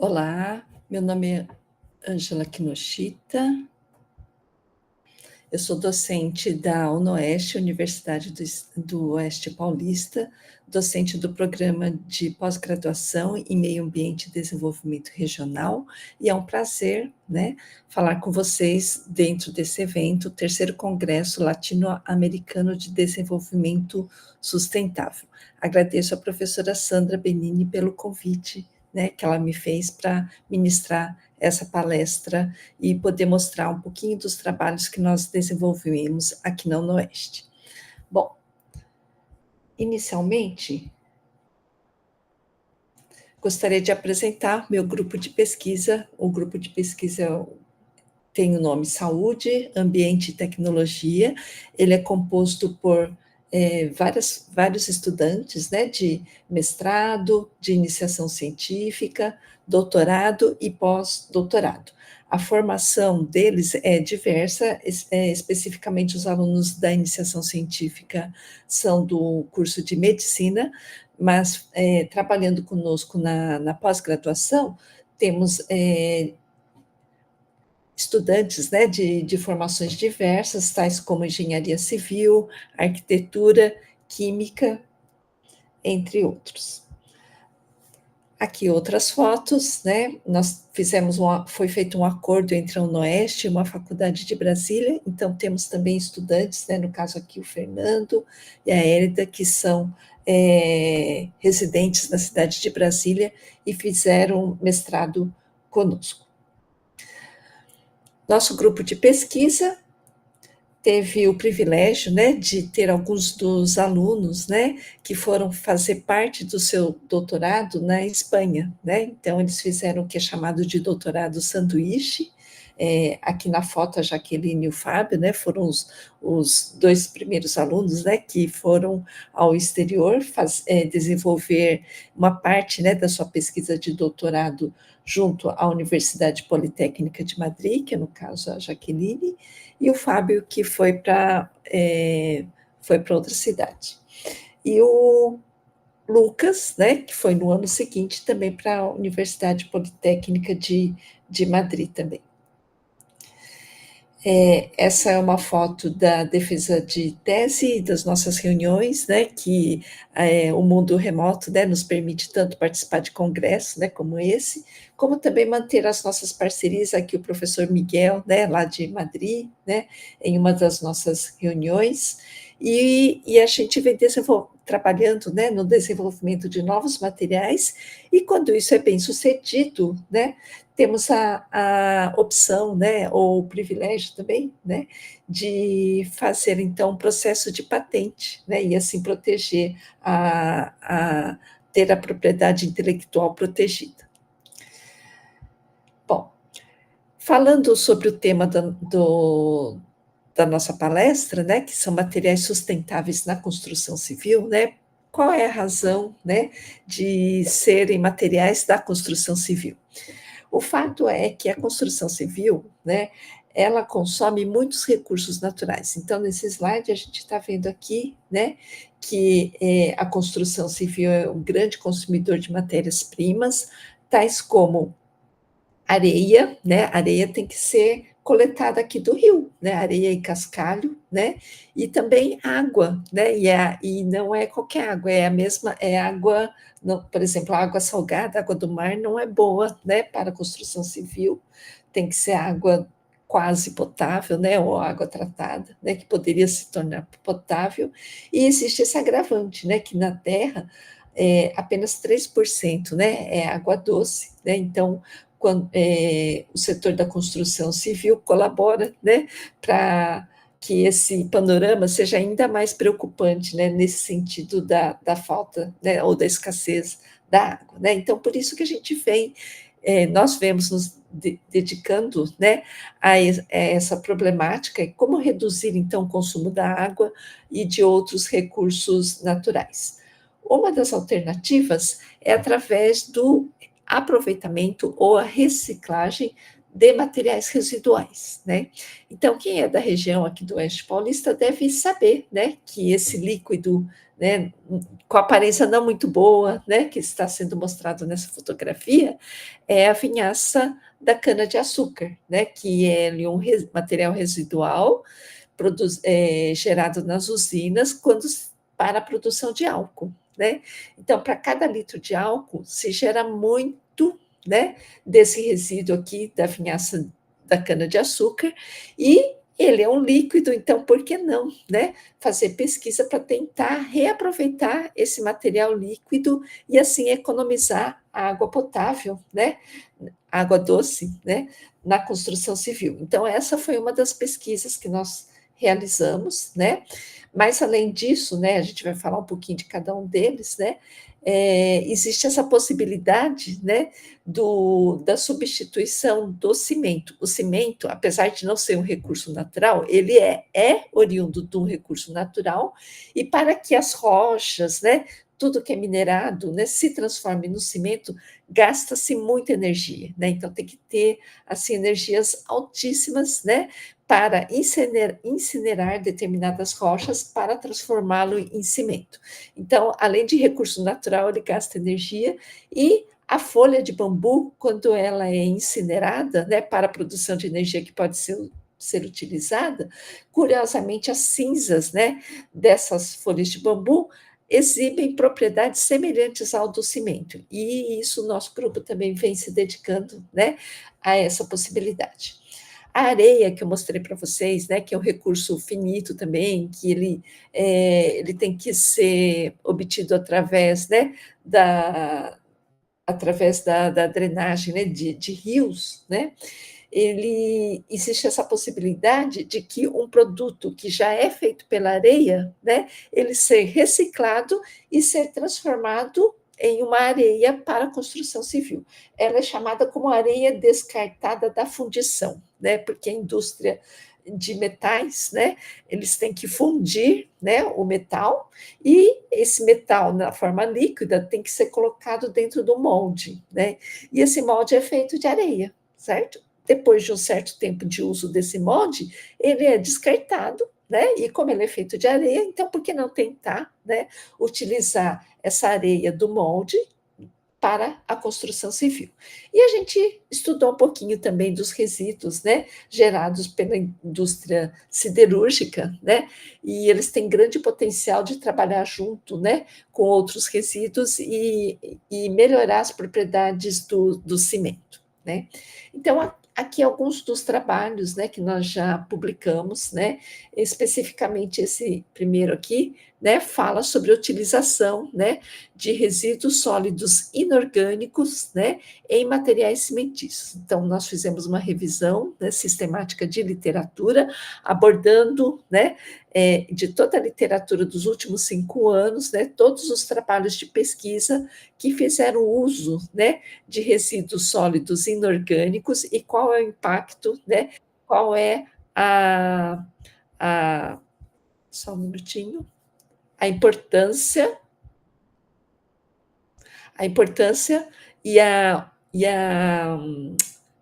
Olá, meu nome é Ângela Kinoshita, eu sou docente da UnoOeste, Universidade do Oeste Paulista, docente do programa de pós-graduação em Meio Ambiente e Desenvolvimento Regional, e é um prazer, falar com vocês dentro desse evento, o terceiro Congresso Latino-Americano de Desenvolvimento Sustentável. Agradeço à professora Sandra Benini pelo convite, que ela me fez para ministrar essa palestra e poder mostrar um pouquinho dos trabalhos que nós desenvolvemos aqui na UnoOeste. Bom, inicialmente, gostaria de apresentar meu grupo de pesquisa. O grupo de pesquisa tem o nome Saúde, Ambiente e Tecnologia. Ele é composto por vários estudantes, de mestrado, de iniciação científica, doutorado e pós-doutorado. A formação deles é diversa, especificamente os alunos da iniciação científica são do curso de medicina, mas trabalhando conosco na pós-graduação, temos estudantes de formações diversas, tais como engenharia civil, arquitetura, química, entre outros. Aqui outras fotos, nós foi feito um acordo entre a UnoOeste e uma faculdade de Brasília, então temos também estudantes, no caso aqui o Fernando e a Érida, que são residentes na cidade de Brasília e fizeram mestrado conosco. Nosso grupo de pesquisa teve o privilégio, de ter alguns dos alunos, que foram fazer parte do seu doutorado na Espanha, Então, eles fizeram o que é chamado de doutorado sanduíche. Aqui na foto, a Jaqueline e o Fábio, foram os dois primeiros alunos, que foram ao exterior desenvolver uma parte, da sua pesquisa de doutorado junto à Universidade Politécnica de Madrid, que é, no caso, a Jaqueline, e o Fábio, que foi para outra cidade. E o Lucas, que foi no ano seguinte também para a Universidade Politécnica de Madrid também. Essa é uma foto da defesa de tese e das nossas reuniões, que o mundo remoto nos permite tanto participar de congressos como esse, como também manter as nossas parcerias. Aqui o professor Miguel, lá de Madrid, em uma das nossas reuniões, e a gente vem trabalhando no desenvolvimento de novos materiais, e quando isso é bem sucedido, temos a opção, ou o privilégio também, de fazer, então, um processo de patente, e assim proteger, ter a propriedade intelectual protegida. Bom, falando sobre o tema da nossa palestra, que são materiais sustentáveis na construção civil, qual é a razão, de serem materiais da construção civil? O fato é que a construção civil, ela consome muitos recursos naturais. Então, nesse slide, a gente está vendo aqui, que a construção civil é um grande consumidor de matérias-primas, tais como areia, areia tem que ser coletada aqui do rio, areia e cascalho, e também água, e não é qualquer água, é a mesma, água, por exemplo, a água salgada, a água do mar não é boa, para a construção civil, tem que ser água quase potável, ou água tratada, que poderia se tornar potável, e existe esse agravante, que na Terra apenas 3%, é água doce, então o setor da construção civil colabora, para que esse panorama seja ainda mais preocupante, nesse sentido da falta, ou da escassez da água, Então, por isso que a gente vem, nós vemos nos dedicando, a essa problemática e como reduzir, então, o consumo da água e de outros recursos naturais. Uma das alternativas é através do aproveitamento ou a reciclagem de materiais residuais, né. Então, quem é da região aqui do Oeste Paulista deve saber, né, que esse líquido, né, com aparência não muito boa, né, que está sendo mostrado nessa fotografia, é a vinhaça da cana-de-açúcar, né, que é ali um material residual gerado nas usinas para a produção de álcool, né. Então, para cada litro de álcool, se gera muito, né, desse resíduo aqui da vinhaça da cana-de-açúcar, e ele é um líquido, então por que não, né, fazer pesquisa para tentar reaproveitar esse material líquido e assim economizar a água potável, né, água doce, né, na construção civil. Então essa foi uma das pesquisas que nós realizamos, né, mas além disso, né, a gente vai falar um pouquinho de cada um deles, né, existe essa possibilidade, né, da substituição do cimento. O cimento, apesar de não ser um recurso natural, ele é oriundo de um recurso natural, e para que as rochas, né, tudo que é minerado, né, se transforme no cimento, gasta-se muita energia, né, então tem que ter, assim, energias altíssimas, né, para incinerar determinadas rochas para transformá-lo em cimento. Então, além de recurso natural, ele gasta energia, e a folha de bambu, quando ela é incinerada, né, para a produção de energia que pode ser utilizada, curiosamente as cinzas, né, dessas folhas de bambu exibem propriedades semelhantes ao do cimento, e isso o nosso grupo também vem se dedicando, né, a essa possibilidade. A areia que eu mostrei para vocês, né, que é um recurso finito também, que ele tem que ser obtido através, né, da drenagem, né, de rios, né, existe essa possibilidade de que um produto que já é feito pela areia, né, ele ser reciclado e ser transformado em uma areia para a construção civil. Ela é chamada como areia descartada da fundição, né, porque a indústria de metais, né, eles têm que fundir, né, o metal, e esse metal na forma líquida tem que ser colocado dentro do molde, né, e esse molde é feito de areia, certo? Depois de um certo tempo de uso desse molde, ele é descartado, né? E como ele é feito de areia, então por que não tentar, né, utilizar essa areia do molde para a construção civil? E a gente estudou um pouquinho também dos resíduos, né, gerados pela indústria siderúrgica, né? E eles têm grande potencial de trabalhar junto, né, com outros resíduos e melhorar as propriedades do cimento, né? Então, aqui alguns dos trabalhos, né, que nós já publicamos, né, especificamente esse primeiro aqui, né, fala sobre a utilização, né, de resíduos sólidos inorgânicos, né, em materiais cimentícios. Então, nós fizemos uma revisão, né, sistemática de literatura, abordando, né, de toda a literatura dos últimos 5 anos, né, todos os trabalhos de pesquisa que fizeram uso, né, de resíduos sólidos inorgânicos e qual é o impacto, né, qual é a só um minutinho, a importância e a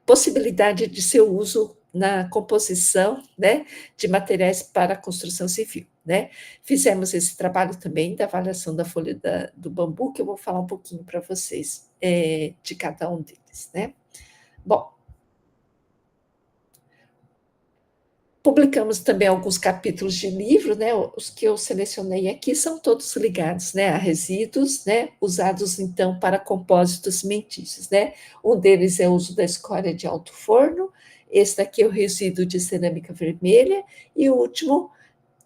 possibilidade de seu uso na composição, né, de materiais para a construção civil, né. Fizemos esse trabalho também da avaliação da folha do bambu, que eu vou falar um pouquinho para vocês, de cada um deles, né. Bom, publicamos também alguns capítulos de livro, né, os que eu selecionei aqui são todos ligados, né, a resíduos, né, usados então para compósitos cimentícios, né. Um deles é o uso da escória de alto forno, esse daqui é o resíduo de cerâmica vermelha, e o último,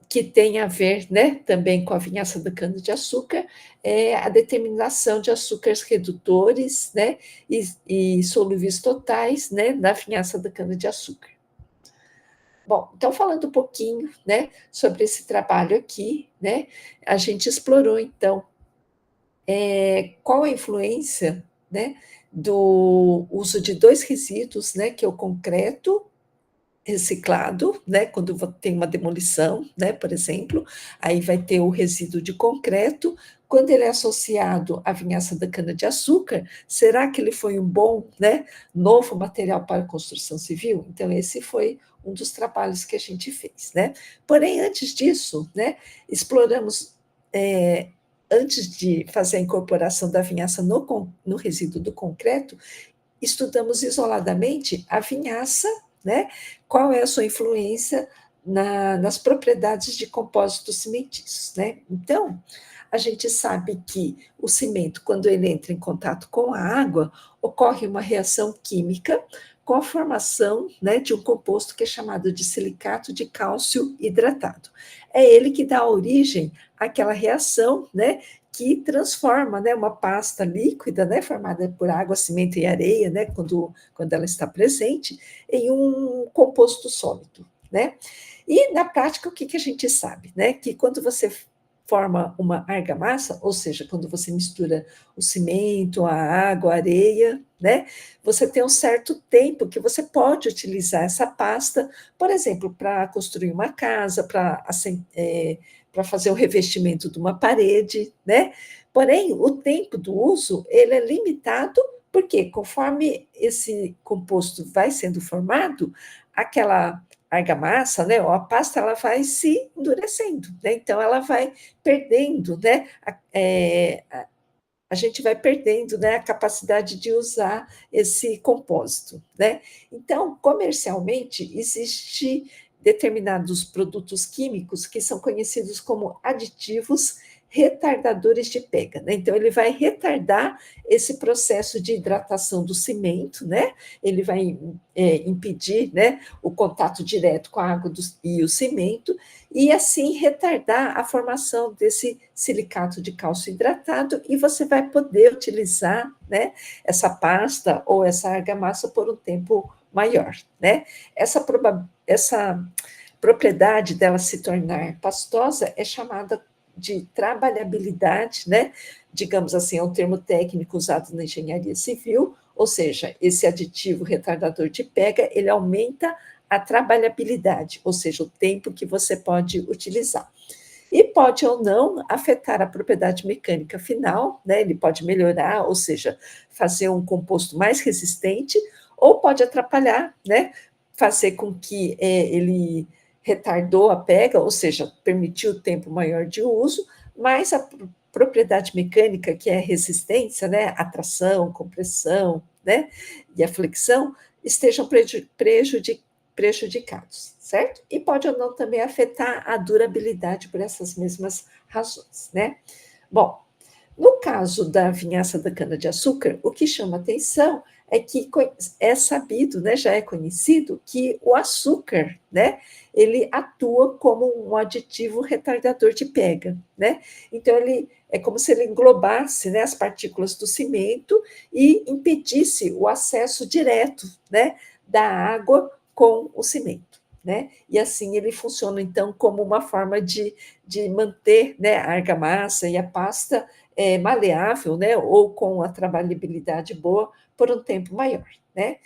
que tem a ver, né, também com a vinhaça da cana-de-açúcar, é a determinação de açúcares redutores, né, e solúveis totais, né, na vinhaça da cana-de-açúcar. Bom, então falando um pouquinho, né, sobre esse trabalho aqui, né, a gente explorou então, qual a influência, né, do uso de 2 resíduos, né, que é o concreto reciclado, né, quando tem uma demolição, né, por exemplo, aí vai ter o resíduo de concreto. Quando ele é associado à vinhaça da cana-de-açúcar, será que ele foi um bom, né, novo material para a construção civil? Então, esse foi um dos trabalhos que a gente fez, né? Porém, antes disso, né, exploramos, antes de fazer a incorporação da vinhaça no resíduo do concreto, estudamos isoladamente a vinhaça, né? Qual é a sua influência nas propriedades de compósitos cimentícios, né? Então, a gente sabe que o cimento, quando ele entra em contato com a água, ocorre uma reação química com a formação, né, de um composto que é chamado de silicato de cálcio hidratado. É ele que dá origem àquela reação, né, que transforma, né, uma pasta líquida, né, formada por água, cimento e areia, né, quando ela está presente, em um composto sólido, né? E na prática, o que, que a gente sabe, né? Que quando você forma uma argamassa, ou seja, quando você mistura o cimento, a água, a areia, né? Você tem um certo tempo que você pode utilizar essa pasta, por exemplo, para construir uma casa, para fazer o revestimento de uma parede, né? Porém, o tempo do uso, ele é limitado, porque conforme esse composto vai sendo formado, aquela argamassa, né, ou a pasta, ela vai se endurecendo, né? Então ela vai perdendo, né? A gente vai perdendo, né, a capacidade de usar esse compósito, né? Então, comercialmente, existe determinados produtos químicos que são conhecidos como aditivos retardadores de pega, né? Então, ele vai retardar esse processo de hidratação do cimento, né? Ele vai impedir, né, o contato direto com a água e o cimento, e assim retardar a formação desse silicato de cálcio hidratado, e você vai poder utilizar, né, essa pasta ou essa argamassa por um tempo maior, né? Essa propriedade dela se tornar pastosa é chamada de trabalhabilidade, né? Digamos assim, é um termo técnico usado na engenharia civil, ou seja, esse aditivo retardador de pega, ele aumenta a trabalhabilidade, ou seja, o tempo que você pode utilizar. E pode ou não afetar a propriedade mecânica final, né? Ele pode melhorar, ou seja, fazer um composto mais resistente, ou pode atrapalhar, né? Fazer com que ele retardou a pega, ou seja, permitiu tempo maior de uso, mas a propriedade mecânica, que é a resistência, né? Atração, compressão, né? E a flexão, estejam prejudicados, certo? E pode ou não também afetar a durabilidade por essas mesmas razões, né? Bom, no caso da vinhaça da cana-de-açúcar, o que chama atenção é que é sabido, né, já é conhecido, que o açúcar, né, ele atua como um aditivo retardador de pega, né? Então, ele é como se ele englobasse, né, as partículas do cimento e impedisse o acesso direto, né, da água com o cimento, né? E assim ele funciona, então, como uma forma de manter, né, a argamassa e a pasta maleável, né, ou com a trabalhabilidade boa por um tempo maior, né?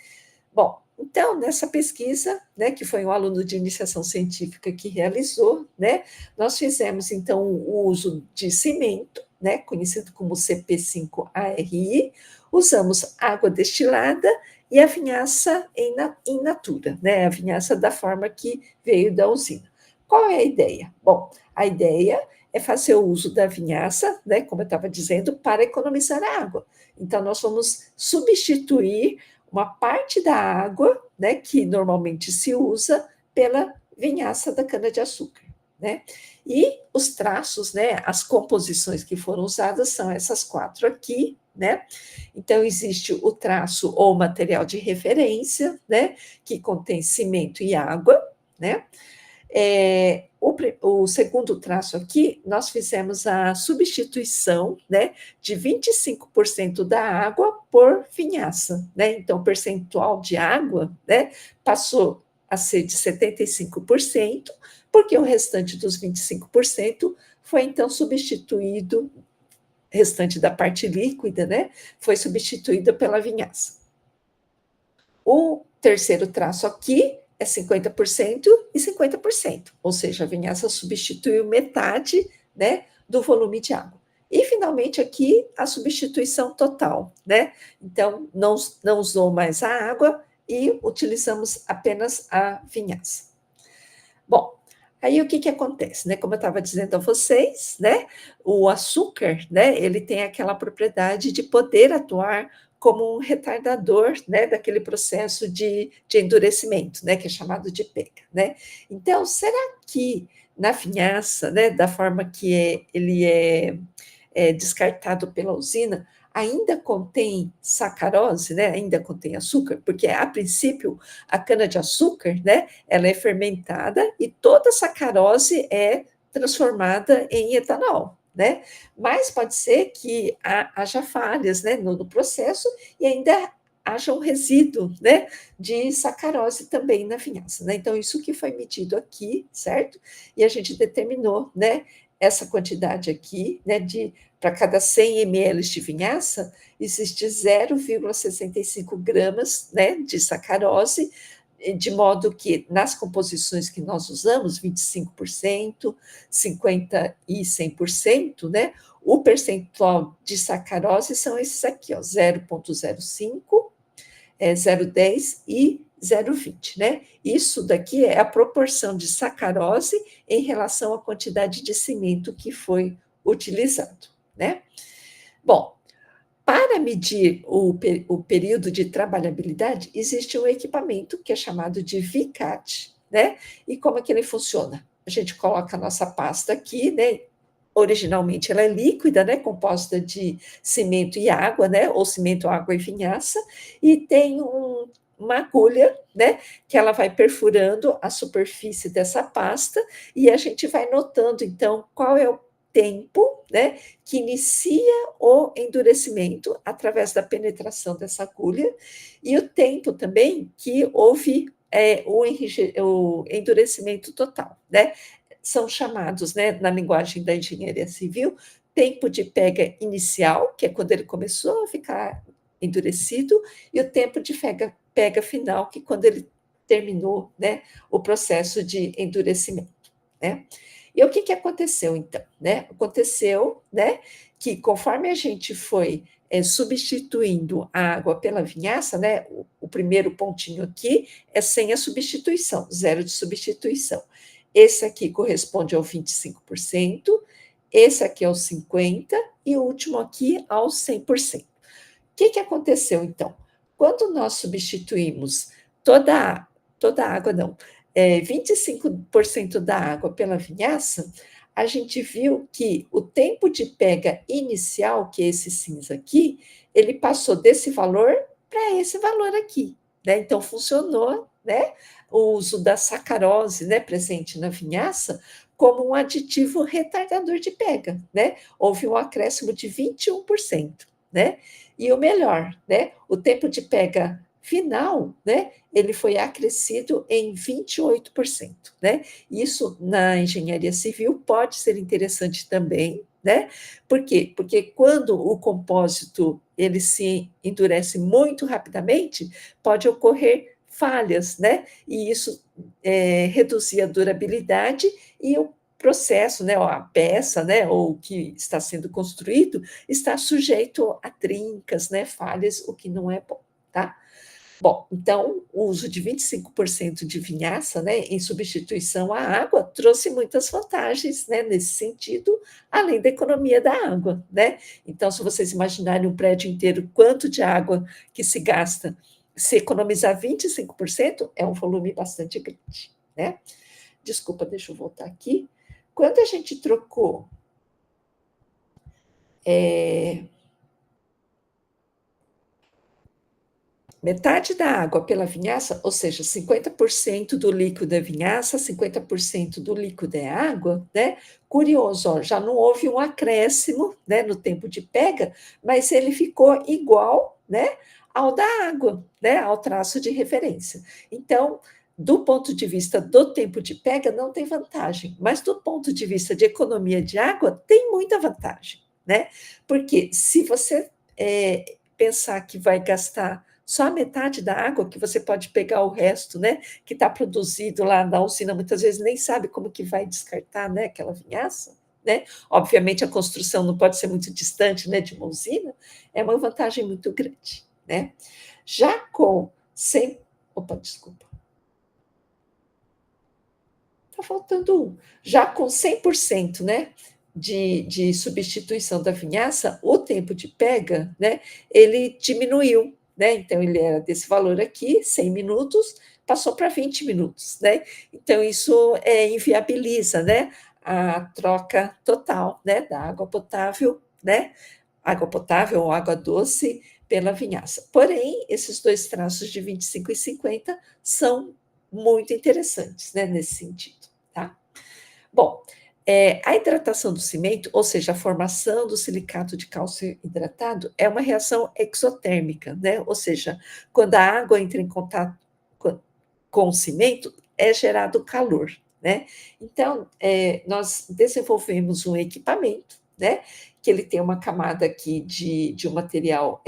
Bom, então, nessa pesquisa, né, que foi um aluno de iniciação científica que realizou, né, nós fizemos, então, o uso de cimento, né, conhecido como CP5-ARI, usamos água destilada e a vinhaça in natura, né, a vinhaça da forma que veio da usina. Qual é a ideia? Bom, a ideia é fazer o uso da vinhaça, né, como eu estava dizendo, para economizar a água. Então, nós vamos substituir uma parte da água, né, que normalmente se usa, pela vinhaça da cana-de-açúcar, né? E os traços, né, as composições que foram usadas são essas quatro aqui, né? Então, existe o traço ou material de referência, né, que contém cimento e água, né? O segundo traço aqui, nós fizemos a substituição, né, de 25% da água por vinhaça, né? Então, o percentual de água, né, passou a ser de 75%, porque o restante dos 25% foi então substituído, restante da parte líquida, né, foi substituída pela vinhaça. O terceiro traço aqui é 50% e 50%, ou seja, a vinhaça substituiu metade, né, do volume de água. E, finalmente, aqui, a substituição total, né? Então, não usou mais a água e utilizamos apenas a vinhaça. Bom, aí o que que acontece, né? Como eu estava dizendo a vocês, né? O açúcar, né? Ele tem aquela propriedade de poder atuar como um retardador, né? Daquele processo de endurecimento, né? Que é chamado de pega, né? Então, será que na vinhaça, né? Da forma que ele é descartado pela usina, ainda contém sacarose, né? Ainda contém açúcar, porque a princípio a cana-de-açúcar, né? Ela é fermentada e toda a sacarose é transformada em etanol, né? Mas pode ser que haja falhas, né, no processo e ainda haja um resíduo, né, de sacarose também na vinhaça, né? Então isso que foi medido aqui, certo? E a gente determinou, né, essa quantidade aqui, né, de para cada 100 ml de vinhaça, existe 0,65 gramas, né, de sacarose, de modo que nas composições que nós usamos, 25%, 50% e 100%, né, o percentual de sacarose são esses aqui, ó, 0,05, 0,10 e 0,20, né? Isso daqui é a proporção de sacarose em relação à quantidade de cimento que foi utilizado, né? Bom, para medir o período de trabalhabilidade, existe um equipamento que é chamado de VCAT, né? E como é que ele funciona? A gente coloca a nossa pasta aqui, né? Originalmente ela é líquida, né? Composta de cimento e água, né? Ou cimento, água e vinhaça, e tem uma agulha, né? Que ela vai perfurando a superfície dessa pasta e a gente vai notando, então, qual é o tempo, né? Que inicia o endurecimento através da penetração dessa agulha, e o tempo também que houve o endurecimento total, né? São chamados, né, na linguagem da engenharia civil, tempo de pega inicial, que é quando ele começou a ficar endurecido, e o tempo de pega final, que é quando ele terminou, né, o processo de endurecimento, né? E o que que aconteceu então, né? Aconteceu, né, que conforme a gente foi substituindo a água pela vinhaça, né, o primeiro pontinho aqui é sem a substituição, zero de substituição. Esse aqui corresponde ao 25%, esse aqui ao 50% e o último aqui ao 100%. O que que aconteceu então? Quando nós substituímos toda a água, não, 25% da água pela vinhaça, a gente viu que o tempo de pega inicial, que é esse cinza aqui, ele passou desse valor para esse valor aqui, né? Então funcionou, né, o uso da sacarose, né, presente na vinhaça, como um aditivo retardador de pega, né? Houve um acréscimo de 21%, né? E o melhor, né, o tempo de pega final, né, ele foi acrescido em 28%, né? Isso na engenharia civil pode ser interessante também, né? Por quê? Porque quando o compósito ele se endurece muito rapidamente, pode ocorrer falhas, né? E isso reduzir a durabilidade e o processo, né, a peça, né, ou o que está sendo construído, está sujeito a trincas, né, falhas, o que não é bom, tá? Bom, então, o uso de 25% de vinhaça, né, em substituição à água, trouxe muitas vantagens, né, nesse sentido, além da economia da água, né? Então, se vocês imaginarem um prédio inteiro, quanto de água que se gasta, se economizar 25%, é um volume bastante grande, né? Desculpa, deixa eu voltar aqui. Quando a gente trocou metade da água pela vinhaça, ou seja, 50% do líquido é vinhaça, 50% do líquido é água, né? Curioso, ó, já não houve um acréscimo, né, no tempo de pega, mas ele ficou igual, né, ao da água, né, ao traço de referência. Então, do ponto de vista do tempo de pega, não tem vantagem, mas do ponto de vista de economia de água, tem muita vantagem, né? Porque se você pensar que vai gastar só a metade da água que você pode pegar o resto, né, que está produzido lá na usina, muitas vezes nem sabe como que vai descartar, né, aquela vinhaça, né. Obviamente a construção não pode ser muito distante, né, de uma usina, é uma vantagem muito grande, né. Já com 100 opa, desculpa. Tá faltando um. Já com 100%, né, de substituição da vinhaça, o tempo de pega, né, ele diminuiu, né, então ele era desse valor aqui, 100 minutos, passou para 20 minutos, né. Então isso, inviabiliza, né, a troca total, né, da água potável, né, água potável ou água doce pela vinhaça. Porém, esses 2 traços de 25 e 50 são muito interessantes, né, nesse sentido, tá. Bom, a hidratação do cimento, ou seja, a formação do silicato de cálcio hidratado, é uma reação exotérmica, né, ou seja, quando a água entra em contato com o cimento, é gerado calor, né. Então, nós desenvolvemos um equipamento, né, que ele tem uma camada aqui de um material,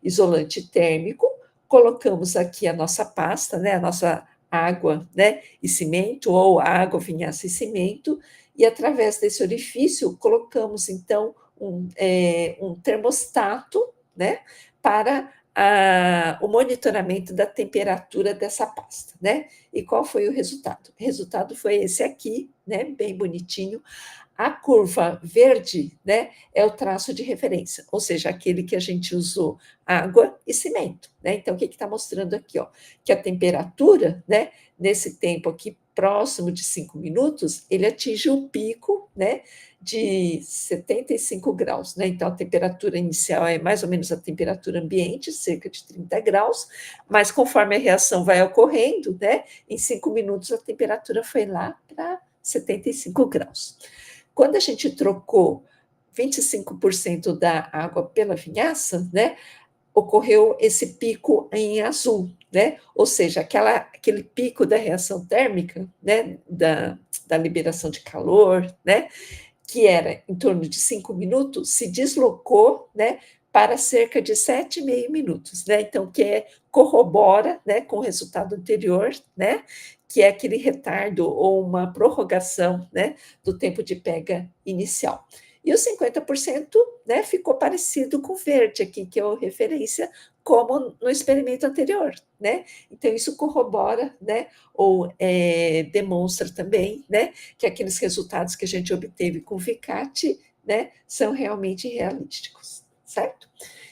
isolante térmico, colocamos aqui a nossa pasta, né, a nossa água, né, e cimento, ou água, vinhaça e cimento, e através desse orifício colocamos então um termostato, né, para o monitoramento da temperatura dessa pasta, né. E qual foi o resultado? O resultado foi esse aqui, né, bem bonitinho. A curva verde, né, é o traço de referência, ou seja, aquele que a gente usou água e cimento, né. Então o que está mostrando aqui, ó, que a temperatura, né, nesse tempo aqui próximo de 5 minutos, ele atinge um pico, né, de 75 graus, né. Então a temperatura inicial é mais ou menos a temperatura ambiente, cerca de 30 graus, mas conforme a reação vai ocorrendo, né, em 5 minutos a temperatura foi lá para 75 graus. Quando a gente trocou 25% da água pela vinhaça, né, ocorreu esse pico em azul, né, ou seja, aquele pico da reação térmica, né, da liberação de calor, né, que era em torno de 5 minutos, se deslocou, né, para cerca de 7,5 minutos, né, então corrobora, né, com o resultado anterior, né, que é aquele retardo ou uma prorrogação, né, do tempo de pega inicial. E os 50%, né, ficou parecido com o verde aqui, que é a referência, como no experimento anterior, né. Então isso corrobora, né, ou, demonstra também, né, que aqueles resultados que a gente obteve com o Vicate, né, são realmente realísticos, certo?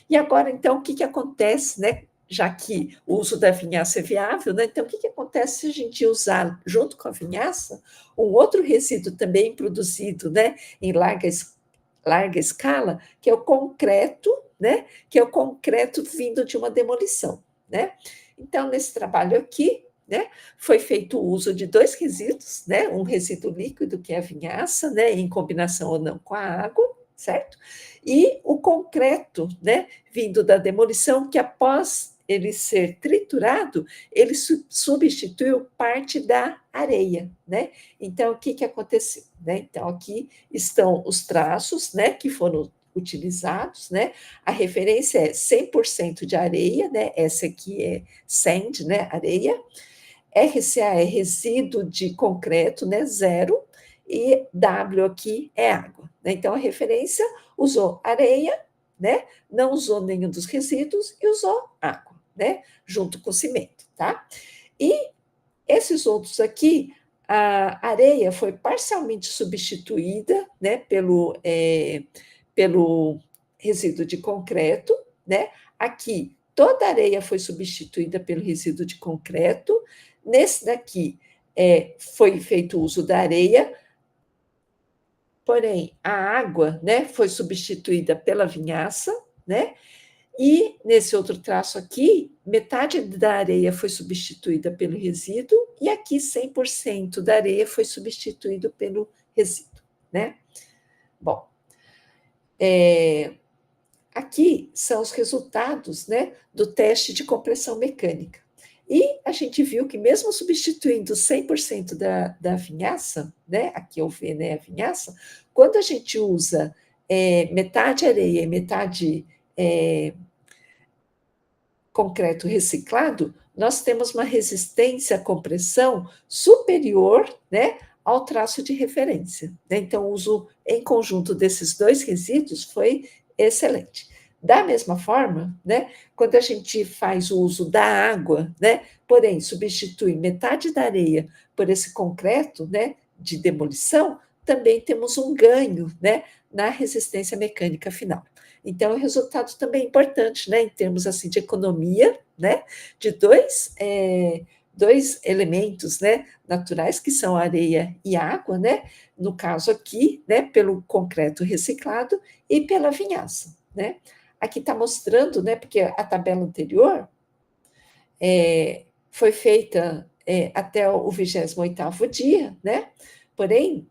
E agora, então, o que que acontece, né, já que o uso da vinhaça é viável, né, então o que que acontece se a gente usar, junto com a vinhaça, um outro resíduo também produzido, né, em larga escala, que é o concreto, né, que é o concreto vindo de uma demolição, né. Então, nesse trabalho aqui, né, foi feito o uso de 2 resíduos, né, um resíduo líquido, que é a vinhaça, né, em combinação ou não com a água, certo? E o concreto, né, vindo da demolição, que após ele ser triturado, ele substituiu parte da areia, né. Então o que que aconteceu, né, então aqui estão os traços, né, que foram utilizados, né, a referência é 100% de areia, né, essa aqui é sand, né, areia, RCA é resíduo de concreto, né, 0, e W aqui é água, né. Então a referência usou areia, né, não usou nenhum dos resíduos e usou água, né, junto com cimento, tá. E esses outros aqui, a areia foi parcialmente substituída, né, pelo resíduo de concreto, né. Aqui, toda a areia foi substituída pelo resíduo de concreto. Nesse daqui, foi feito uso da areia, porém a água, né, foi substituída pela vinhaça, né. E nesse outro traço aqui, metade da areia foi substituída pelo resíduo, e aqui 100% da areia foi substituído pelo resíduo, né. Bom, aqui são os resultados, né, do teste de compressão mecânica. E a gente viu que mesmo substituindo 100% da vinhaça, né, aqui é o V, né, a vinhaça, quando a gente usa, metade areia e metade, eh concreto reciclado, nós temos uma resistência à compressão superior, né, ao traço de referência, né? Então, o uso em conjunto desses dois resíduos foi excelente. Da mesma forma, né, quando a gente faz o uso da água, né, porém substitui metade da areia por esse concreto, né, de demolição, também temos um ganho, né, na resistência mecânica final. Então, o resultado também é importante, né, em termos assim de economia, né, de dois elementos, né, naturais, que são areia e água, né, no caso aqui, né, pelo concreto reciclado e pela vinhaça, né. Aqui está mostrando, né, porque a tabela anterior foi feita até o 28º dia, né, porém,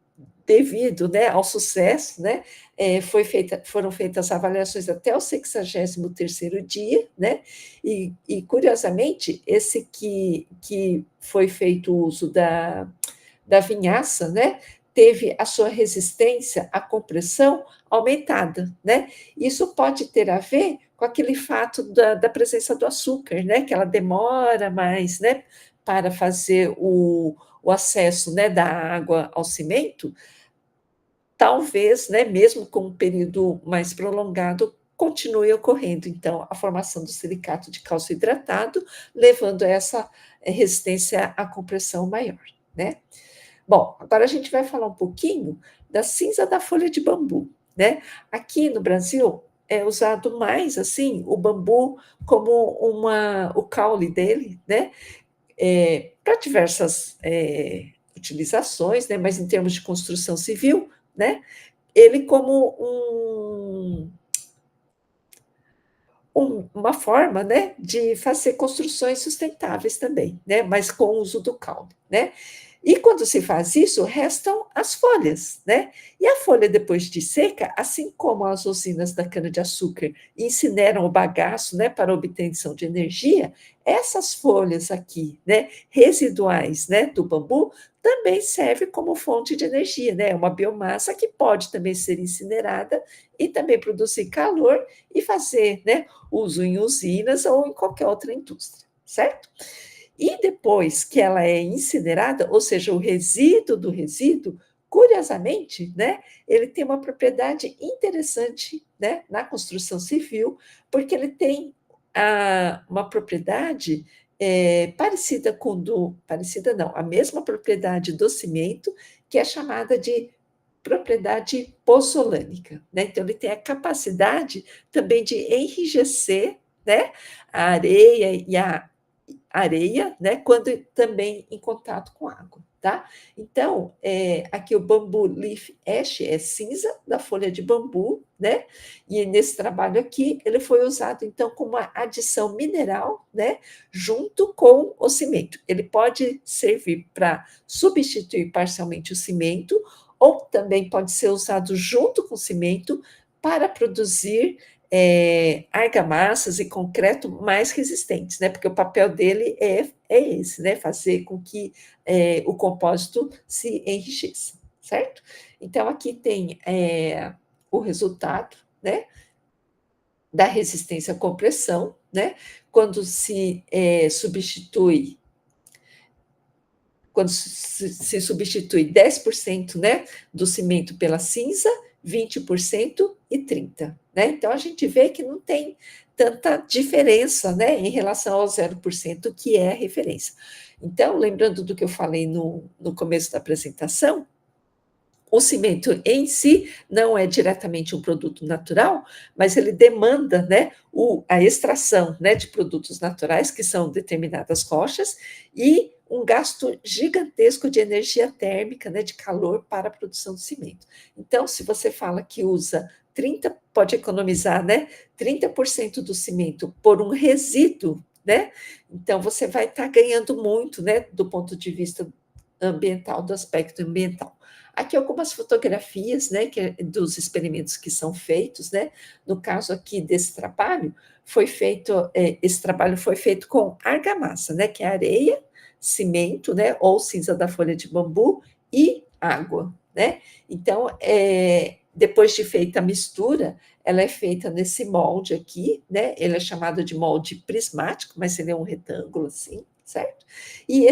devido, né, ao sucesso, né, foram feitas avaliações até o 63º dia, né, e curiosamente, esse que foi feito o uso da vinhaça, né, teve a sua resistência à compressão aumentada, né? Isso pode ter a ver com aquele fato da presença do açúcar, né? Que ela demora mais, né? Para fazer o acesso, né, da água ao cimento, talvez, né, mesmo com um período mais prolongado, continue ocorrendo, então, a formação do silicato de cálcio hidratado, levando a essa resistência à compressão maior, né? Bom, agora a gente vai falar um pouquinho da cinza da folha de bambu, né? Aqui no Brasil é usado mais assim o bambu como o caule dele, né? Para diversas utilizações, né? Mas em termos de construção civil, né? Ele como uma forma, né, de fazer construções sustentáveis também, né, mas com o uso do caule, né. E quando se faz isso, restam as folhas, né. E a folha, depois de seca, assim como as usinas da cana-de-açúcar incineram o bagaço, né, para obtenção de energia, essas folhas aqui, né, residuais, né, do bambu, também serve como fonte de energia, né, é uma biomassa que pode também ser incinerada e também produzir calor e fazer, né, uso em usinas ou em qualquer outra indústria, certo? E depois que ela é incinerada, ou seja, o resíduo do resíduo, curiosamente, né, ele tem uma propriedade interessante, né, na construção civil, porque ele tem uma propriedade parecida parecida não, a mesma propriedade do cimento, que é chamada de propriedade pozzolânica, né? Então ele tem a capacidade também de enrijecer, né, a areia, né, quando também em contato com água, tá? Então, aqui o bambu leaf ash é cinza da folha de bambu, né? E nesse trabalho aqui ele foi usado então como uma adição mineral, né, junto com o cimento. Ele pode servir para substituir parcialmente o cimento ou também pode ser usado junto com o cimento para produzir argamassas e concreto mais resistentes, né? Porque o papel dele é esse, né? Fazer com que o compósito se enriqueça, certo? Então, aqui tem o resultado, né? Da resistência à compressão, né? Quando se substitui quando se substitui 10%, né, do cimento pela cinza, 20% e 30%. Né? Então, a gente vê que não tem tanta diferença, né, em relação ao 0%, que é a referência. Então, lembrando do que eu falei no começo da apresentação, o cimento em si não é diretamente um produto natural, mas ele demanda, né, a extração, né, de produtos naturais, que são determinadas rochas, e um gasto gigantesco de energia térmica, né, de calor para a produção do cimento. Então, se você fala que usa 30, pode economizar, né, 30% do cimento por um resíduo, né, então você vai estar ganhando muito, né, do ponto de vista ambiental, do aspecto ambiental. Aqui algumas fotografias, né, dos experimentos que são feitos, né, no caso aqui desse trabalho, esse trabalho foi feito com argamassa, né, que é areia, cimento, né, ou cinza da folha de bambu e água, né. Então, depois de feita a mistura, ela é feita nesse molde aqui, né? Ele é chamado de molde prismático, mas ele é um retângulo assim, certo? E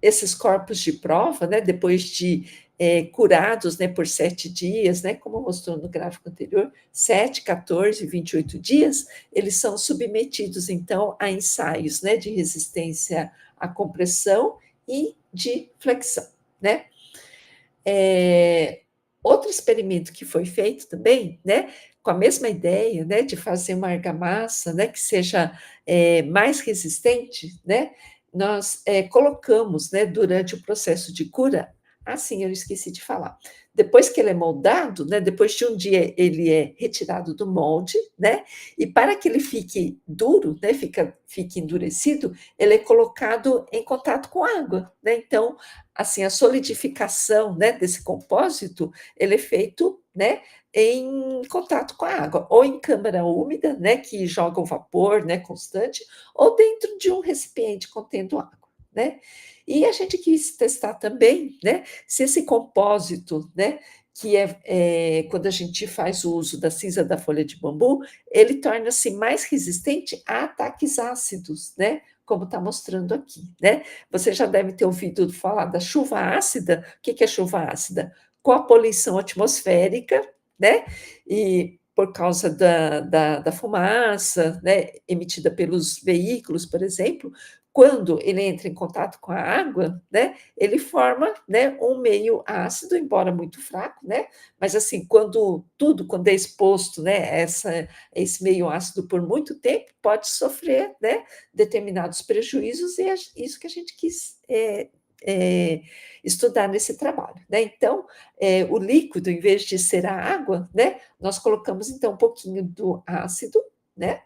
esses corpos de prova, né, depois de curados, né, por 7 dias, né, como mostrou no gráfico anterior, 7, 14, 28 dias, eles são submetidos, então, a ensaios, né, de resistência à compressão e de flexão, né? Outro experimento que foi feito também, né, com a mesma ideia, né, de fazer uma argamassa, né, que seja mais resistente, né, nós colocamos, né, durante o processo de cura, sim, eu esqueci de falar. Depois que ele é moldado, né, depois de um dia ele é retirado do molde, né, e para que ele fique duro, né, fique endurecido, ele é colocado em contato com água, né, então assim, a solidificação, né, desse compósito, ele é feito, né, em contato com a água, ou em câmara úmida, né, que joga o vapor, né, constante, ou dentro de um recipiente contendo água, né. E a gente quis testar também, né, se esse compósito, né, que quando a gente faz o uso da cinza da folha de bambu, ele torna-se mais resistente a ataques ácidos, né, como está mostrando aqui, né. Você já deve ter ouvido falar da chuva ácida. O que é chuva ácida? Com a poluição atmosférica, né, e por causa da fumaça, né, emitida pelos veículos, por exemplo, quando ele entra em contato com a água, né, ele forma, né, um meio ácido, embora muito fraco, né, mas assim, quando é exposto, né, esse meio ácido por muito tempo, pode sofrer, né, determinados prejuízos, e é isso que a gente quis estudar nesse trabalho, né? Então, o líquido, em vez de ser a água, né, nós colocamos então um pouquinho do ácido, né?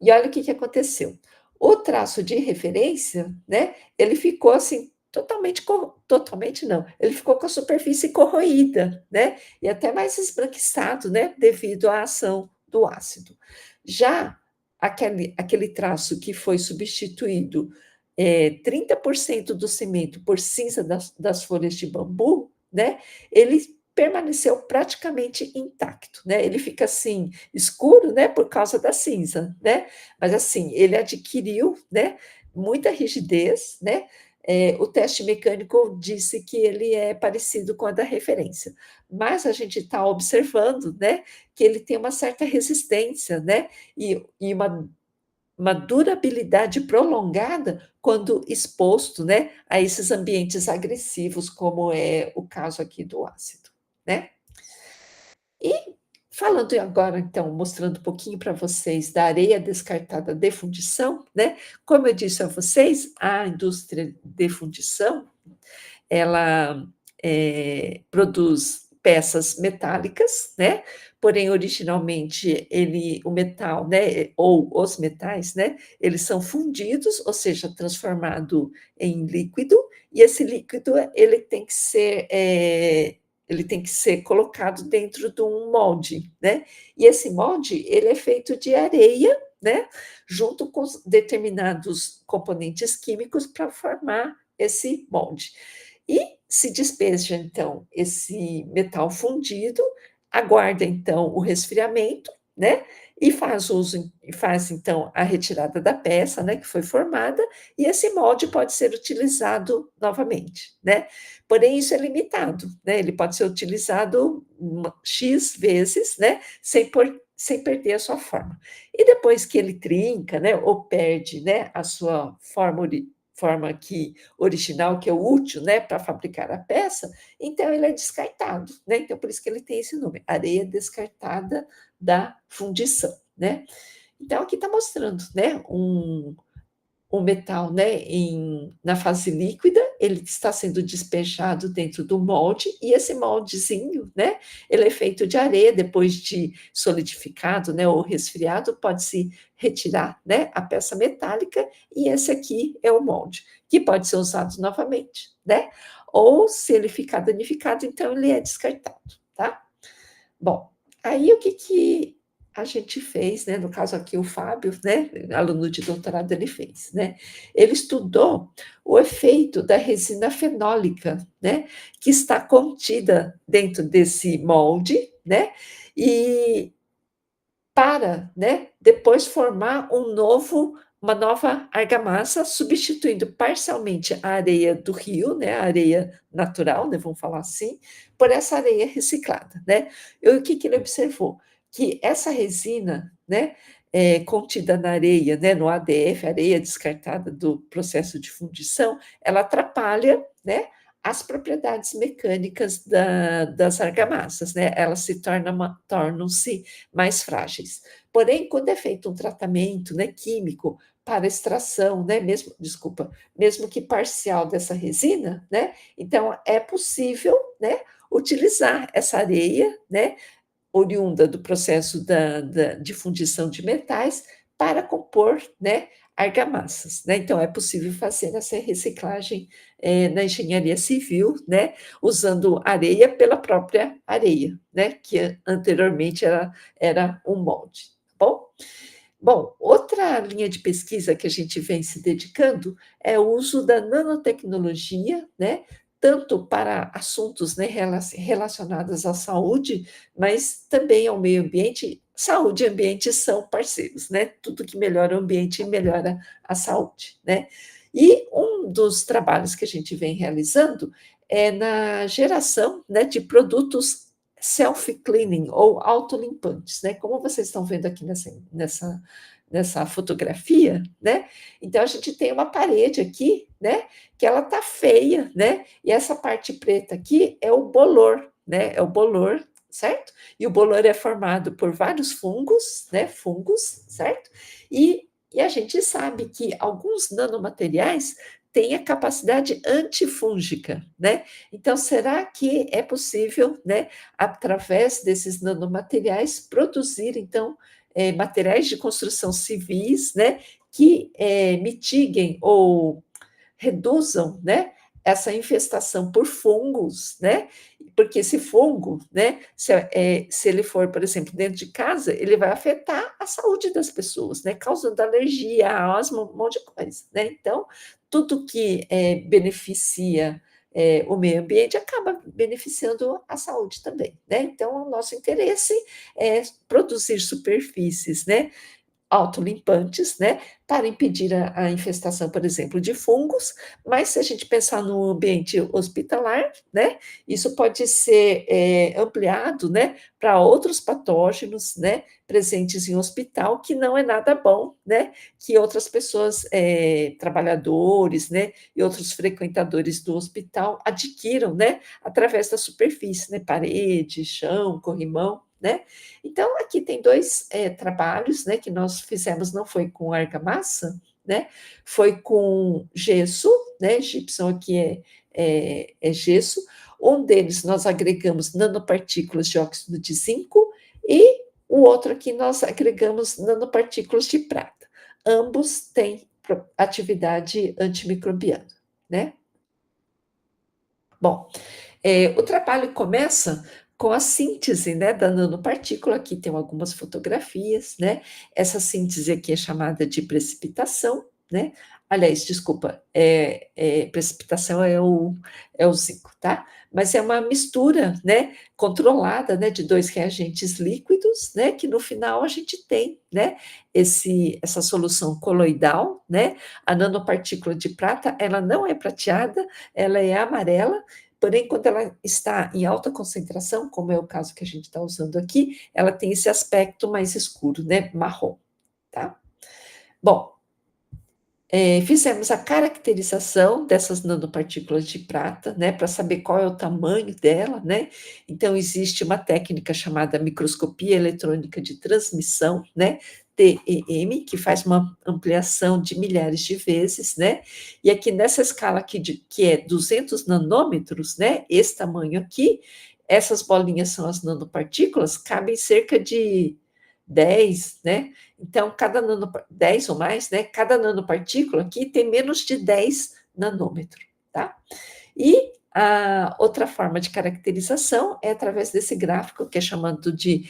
E olha o que aconteceu. O traço de referência, né, ele ficou assim totalmente não, ele ficou com a superfície corroída, né, e até mais esbranquiçado, né, devido à ação do ácido. Já aquele traço que foi substituído 30% do cimento por cinza das folhas de bambu, né, ele permaneceu praticamente intacto, né? Ele fica assim escuro, né, por causa da cinza, né? Mas assim, ele adquiriu, né, muita rigidez, né? O teste mecânico disse que ele é parecido com a da referência, mas a gente está observando, né, que ele tem uma certa resistência, né, e uma durabilidade prolongada quando exposto, né, a esses ambientes agressivos, como é o caso aqui do ácido, né? E falando agora, então, mostrando um pouquinho para vocês da areia descartada de fundição, né? Como eu disse a vocês, a indústria de fundição, ela produz peças metálicas, né? Porém, originalmente, o metal, né, ou os metais, né, eles são fundidos, ou seja, transformado em líquido, e esse líquido ele tem que ser colocado dentro de um molde, né? E esse molde ele é feito de areia, né? Junto com determinados componentes químicos para formar esse molde. E se despeja, então, esse metal fundido, aguarda, então, o resfriamento, né? E faz, então, a retirada da peça, né, que foi formada, e esse molde pode ser utilizado novamente, né? Porém, isso é limitado, né? Ele pode ser utilizado X vezes, né? Sem perder a sua forma. E depois que ele trinca, né, ou perde, né, a sua forma original, que é útil, né, para fabricar a peça, então ele é descartado, né? Então por isso que ele tem esse nome, areia descartada da fundição, né? Então aqui está mostrando, né, o metal, né, na fase líquida, ele está sendo despejado dentro do molde, e esse moldezinho, né, ele é feito de areia, depois de solidificado, né, ou resfriado, pode-se retirar, né, a peça metálica, e esse aqui é o molde, que pode ser usado novamente, né, ou se ele ficar danificado, então ele é descartado, tá? Bom, aí o que a gente fez, né, no caso aqui o Fábio, né, aluno de doutorado, ele fez, né. Ele estudou o efeito da resina fenólica, né, que está contida dentro desse molde, né, e para, né, depois formar uma nova argamassa, substituindo parcialmente a areia do rio, né, a areia natural, né, vamos falar assim, por essa areia reciclada, né. E o que que ele observou? Que essa resina, né, contida na areia, né, no ADF, areia descartada do processo de fundição, ela atrapalha, né, as propriedades mecânicas das argamassas, né, elas tornam-se mais frágeis. Porém, quando é feito um tratamento, né, químico para extração, né, mesmo que parcial dessa resina, né, então é possível, né, utilizar essa areia, né, oriunda do processo de fundição de metais para compor, né, argamassas, né. Então é possível fazer essa reciclagem, na engenharia civil, né, usando areia pela própria areia, né, que anteriormente era um molde, tá bom? Bom, outra linha de pesquisa que a gente vem se dedicando é o uso da nanotecnologia, né, tanto para assuntos, né, relacionados à saúde, mas também ao meio ambiente. Saúde e ambiente são parceiros, né, tudo que melhora o ambiente melhora a saúde, né. E um dos trabalhos que a gente vem realizando é na geração, né, de produtos self-cleaning ou autolimpantes, né, como vocês estão vendo aqui nessa fotografia, né, então a gente tem uma parede aqui, né, que ela tá feia, né, e essa parte preta aqui é o bolor, né, é o bolor, certo? E o bolor é formado por vários fungos, né, certo? E a gente sabe que alguns nanomateriais têm a capacidade antifúngica, né, então será que é possível, né, através desses nanomateriais, produzir, então, materiais de construção civis, né, que, mitiguem ou reduzam, né, essa infestação por fungos, né, porque esse fungo, né, se ele for, por exemplo, dentro de casa, ele vai afetar a saúde das pessoas, né, causando alergia, asma, um monte de coisa, né. Então, tudo que, beneficia, o meio ambiente acaba beneficiando a saúde também, né. Então o nosso interesse é produzir superfícies, né, autolimpantes, né, para impedir a infestação, por exemplo, de fungos, mas se a gente pensar no ambiente hospitalar, né, isso pode ser, ampliado, né, para outros patógenos, né, presentes em hospital, que não é nada bom, né, que outras pessoas, trabalhadores, né, e outros frequentadores do hospital adquiram, né, através da superfície, né, parede, chão, corrimão, né. Então, aqui tem 2 trabalhos, né, que nós fizemos, não foi com argamassa, né, foi com gesso, né, gypsum aqui é gesso. Um deles nós agregamos nanopartículas de óxido de zinco e o outro aqui nós agregamos nanopartículas de prata. Ambos têm atividade antimicrobiana, né. Bom, o trabalho começa com a síntese, né, da nanopartícula, aqui tem algumas fotografias, né, essa síntese aqui é chamada de precipitação, né, aliás, desculpa, precipitação é o zinco, tá, mas é uma mistura, né, controlada, né, de 2 reagentes líquidos, né, que no final a gente tem, né, essa solução coloidal, né, a nanopartícula de prata, ela não é prateada, ela é amarela. Porém, quando ela está em alta concentração, como é o caso que a gente está usando aqui, ela tem esse aspecto mais escuro, né, marrom, tá. Bom, fizemos a caracterização dessas nanopartículas de prata, né, para saber qual é o tamanho dela, né. Então existe uma técnica chamada microscopia eletrônica de transmissão, né, TEM, que faz uma ampliação de milhares de vezes, né. E aqui nessa escala aqui que é 200 nanômetros, né, esse tamanho aqui, essas bolinhas são as nanopartículas, cabem cerca de 10, né, então, 10 ou mais, né, cada nanopartícula aqui tem menos de 10 nanômetro, tá. E a outra forma de caracterização é através desse gráfico que é chamado de,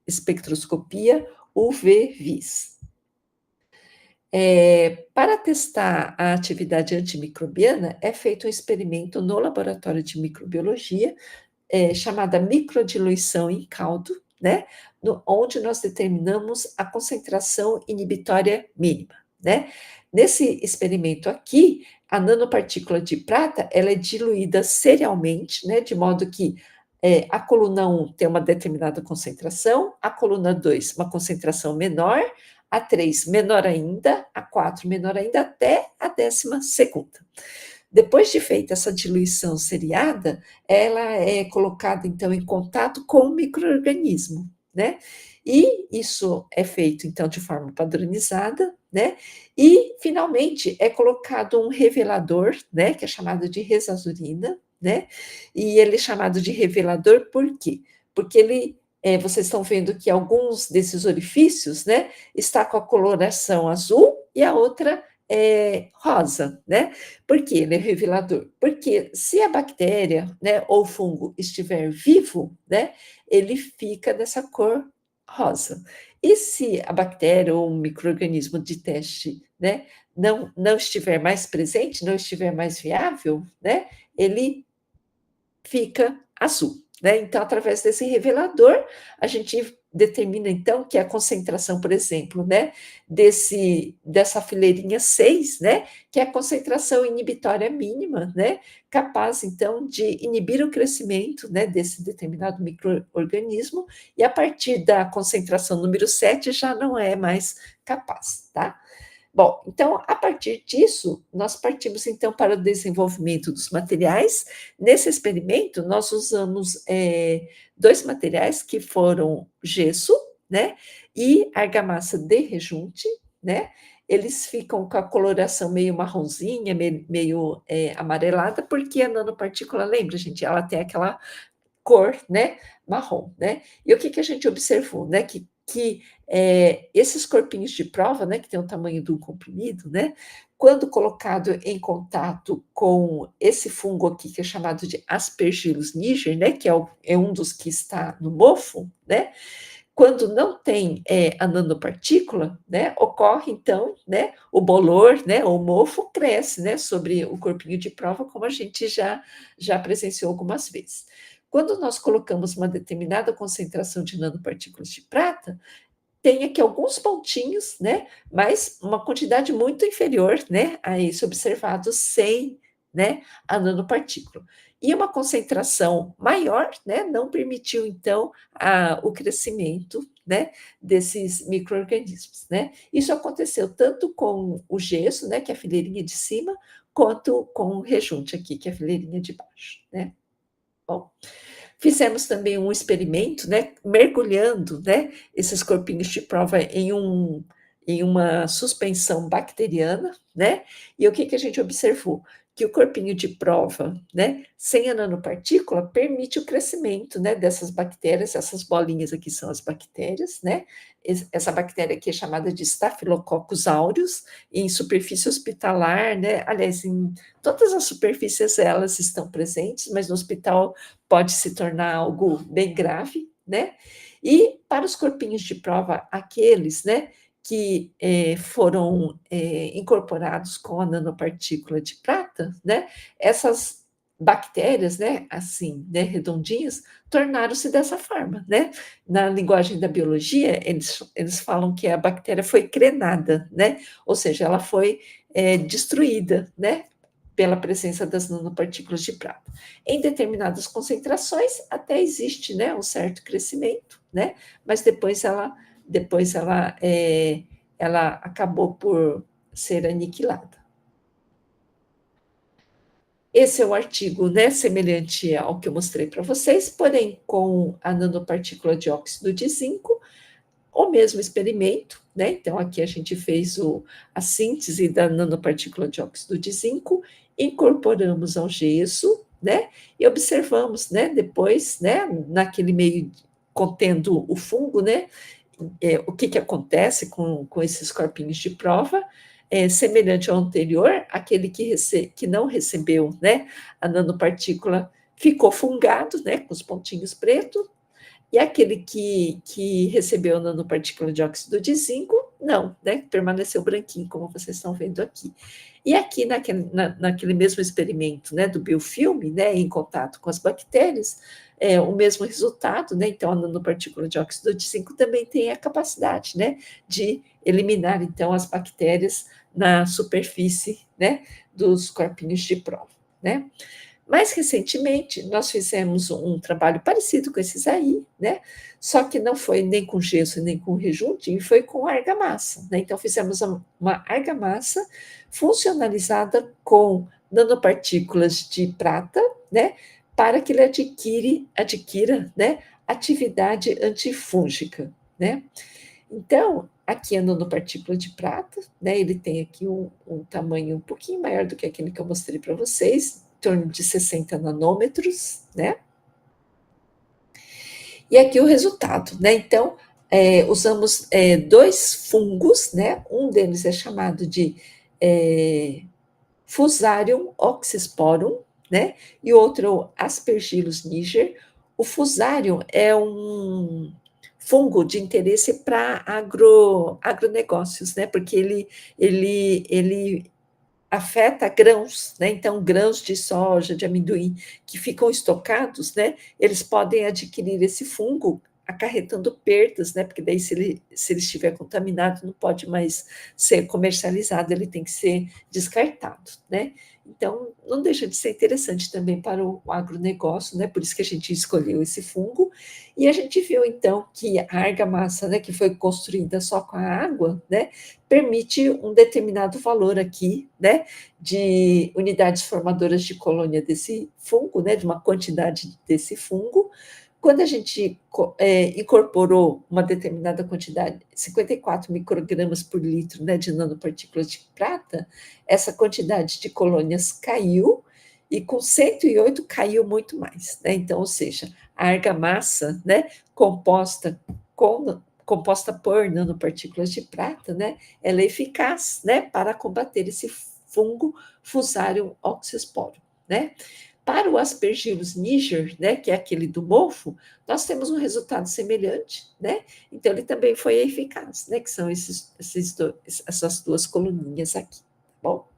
espectroscopia UV-Vis. Para testar a atividade antimicrobiana, é feito um experimento no laboratório de microbiologia, chamada microdiluição em caldo, né, onde nós determinamos a concentração inibitória mínima, né. Nesse experimento aqui, a nanopartícula de prata, ela é diluída serialmente, né, de modo que a coluna 1 tem uma determinada concentração, a coluna 2 uma concentração menor, a 3 menor ainda, a 4 menor ainda, até a 12ª. Depois de feita essa diluição seriada, ela é colocada, então, em contato com o micro-organismo, né? E isso é feito, então, de forma padronizada, né? E, finalmente, é colocado um revelador, né? Que é chamado de resazurina, né? E ele é chamado de revelador por quê? Porque ele, vocês estão vendo que alguns desses orifícios, né? Está com a coloração azul e a outra rosa, né? Por que ele é revelador? Porque se a bactéria, né, ou o fungo estiver vivo, né, ele fica dessa cor rosa. E se a bactéria ou um micro-organismo de teste, né, não estiver mais presente, não estiver mais viável, né, ele fica azul, né? Então, através desse revelador, a gente determina, então, que a concentração, por exemplo, né, dessa fileirinha 6, né, que é a concentração inibitória mínima, né, capaz, então, de inibir o crescimento, né, desse determinado micro-organismo, e a partir da concentração número 7 já não é mais capaz, tá? Bom, então, a partir disso, nós partimos, então, para o desenvolvimento dos materiais. Nesse experimento, nós usamos 2 materiais que foram gesso, né, e argamassa de rejunte, né, eles ficam com a coloração meio marronzinha, meio amarelada, porque a nanopartícula, lembra, gente, ela tem aquela cor, né, marrom, né. E o que que a gente observou, né, que esses corpinhos de prova, né, que tem o tamanho de um comprimido, né, quando colocado em contato com esse fungo aqui, que é chamado de Aspergillus niger, né, que é um dos que está no mofo, né, quando não tem a nanopartícula, né, ocorre então, né, o bolor, né, o mofo cresce, né, sobre o corpinho de prova, como a gente já presenciou algumas vezes. Quando nós colocamos uma determinada concentração de nanopartículas de prata, tem aqui alguns pontinhos, né, mas uma quantidade muito inferior, né, a esse observado sem, né, a nanopartícula. E uma concentração maior, né, não permitiu então o crescimento, né, desses micro-organismos, né. Isso aconteceu tanto com o gesso, né, que é a fileirinha de cima, quanto com o rejunte aqui, que é a fileirinha de baixo, né. Bom, fizemos também um experimento, né, mergulhando, né, esses corpinhos de prova em uma suspensão bacteriana, né, e o que que a gente observou? Que o corpinho de prova, né, sem a nanopartícula, permite o crescimento, né, dessas bactérias, essas bolinhas aqui são as bactérias, né, essa bactéria aqui é chamada de Staphylococcus aureus, em superfície hospitalar, né, aliás, em todas as superfícies elas estão presentes, mas no hospital pode se tornar algo bem grave, né? E para os corpinhos de prova, aqueles, né, que foram incorporados com a nanopartícula de prata, né, essas bactérias, né, assim, né, redondinhas, tornaram-se dessa forma, né? Na linguagem da biologia, eles falam que a bactéria foi crenada, né? Ou seja, ela foi destruída, né? Pela presença das nanopartículas de prata. Em determinadas concentrações, até existe, né, um certo crescimento, né, mas ela acabou por ser aniquilada. Esse é o artigo, né, semelhante ao que eu mostrei para vocês, porém com a nanopartícula de óxido de zinco, o mesmo experimento, né? Então, aqui a gente fez a síntese da nanopartícula de óxido de zinco, incorporamos ao gesso, né? E observamos, né? Depois, né? Naquele meio contendo o fungo, né? O que que acontece com esses corpinhos de prova? Semelhante ao anterior, aquele que não recebeu, né? A nanopartícula ficou fungado, né? Com os pontinhos pretos, E aquele que recebeu nanopartícula de óxido de zinco, não, né? Permaneceu branquinho, como vocês estão vendo aqui. E aqui naquele mesmo experimento, né, do biofilme, né, em contato com as bactérias, o mesmo resultado, né? Então a nanopartícula de óxido de zinco também tem a capacidade, né, de eliminar então as bactérias na superfície, né, dos corpinhos de prova, né? Mais recentemente, nós fizemos um trabalho parecido com esses aí, né? Só que não foi nem com gesso nem com rejunte, foi com argamassa, né? Então, fizemos uma argamassa funcionalizada com nanopartículas de prata, né? Para que ele adquira, né? Atividade antifúngica, né? Então, aqui é nanopartícula de prata, né? Ele tem aqui um tamanho um pouquinho maior do que aquele que eu mostrei para vocês, em torno de 60 nanômetros, né? E aqui o resultado, né? Então, usamos dois fungos, né? Um deles é chamado de Fusarium oxysporum, né? E outro é o Aspergillus niger. O Fusarium é um fungo de interesse para agronegócios, né? Porque ele afeta grãos, né? Então, grãos de soja, de amendoim, que ficam estocados, né? Eles podem adquirir esse fungo, acarretando perdas, né? Porque daí, se ele estiver contaminado, não pode mais ser comercializado, ele tem que ser descartado, né? Então, não deixa de ser interessante também para o agronegócio, né? Por isso que a gente escolheu esse fungo. E a gente viu, então, que a argamassa, né, que foi construída só com a água, né, permite um determinado valor aqui, né, de unidades formadoras de colônia desse fungo, né, de uma quantidade desse fungo. Quando a gente incorporou uma determinada quantidade, 54 microgramas por litro, né, de nanopartículas de prata, essa quantidade de colônias caiu, e com 108 caiu muito mais, né? Então, ou seja, a argamassa, né, composta por nanopartículas de prata, né, ela é eficaz, né, para combater esse fungo Fusarium oxysporum, né? Para o Aspergillus niger, né, que é aquele do mofo, nós temos um resultado semelhante, né? Então ele também foi eficaz, né, que são essas duas coluninhas aqui, tá bom?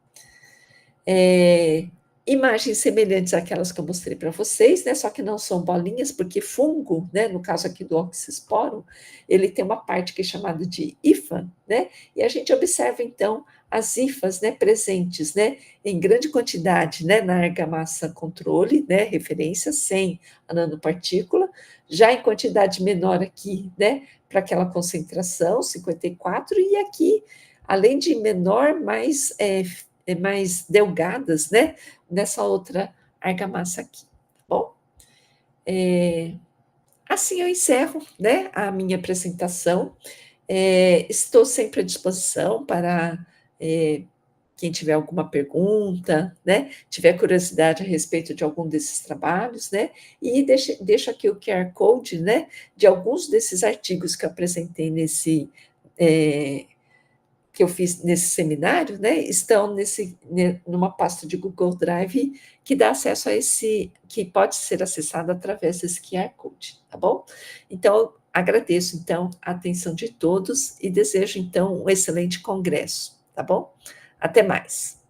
Imagens semelhantes àquelas que eu mostrei para vocês, né? Só que não são bolinhas, porque fungo, né? No caso aqui do oxysporum, ele tem uma parte que é chamada de hifa, né? E a gente observa então as hifas, né? Presentes, né? Em grande quantidade, né? Na argamassa controle, né? Referência sem a nanopartícula, já em quantidade menor aqui, né? Para aquela concentração 54, e aqui, além de menor, mais delgadas, né? Nessa outra argamassa aqui, tá bom? Assim eu encerro, né, a minha apresentação. Estou sempre à disposição para quem tiver alguma pergunta, né, tiver curiosidade a respeito de algum desses trabalhos, né, e deixo aqui o QR Code, né, de alguns desses artigos que eu apresentei que eu fiz nesse seminário, né, estão numa pasta de Google Drive que dá acesso a que pode ser acessado através desse QR Code, tá bom? Então, agradeço, então, a atenção de todos e desejo, então, um excelente congresso, tá bom? Até mais.